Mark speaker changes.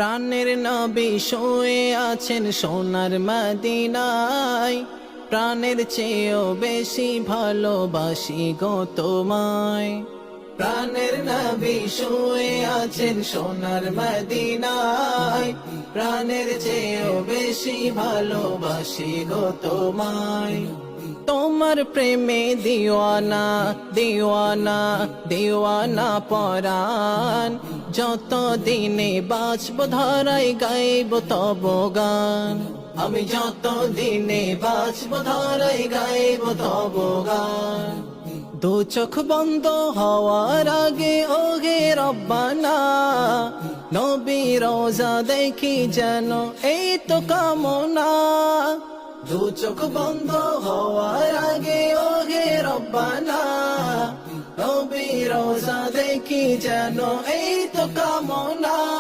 Speaker 1: প্রাণের নবী শুয়ে আছেন সোনার মদিনায়, প্রাণের চেয়েও বেশি ভালোবাসি গো তোমায়। প্রাণের নবী শুয়ে আছেন সোনার মদিনায়, প্রাণের চেয়েও বেশি ভালোবাসি গো তোমায়। তোমার প্রেমে দিওয়ানা দিওয়ানা দিওয়ানা পরাণ, যত দিনে বাঁচব ধরাই গাইব তব গান। আমি যত দিনে বাঁচব ধরাই গাইব তব গান। দু চোখ বন্ধ হওয়ার আগে ওগে রব্বানা, নবী রোজা দেখি যেন এই তো কামনা। দু চোখ বন্ধ হওয়ার আগে ওগে রব্বানা, নবী রোজা দেখি যেন এই তো কামনা।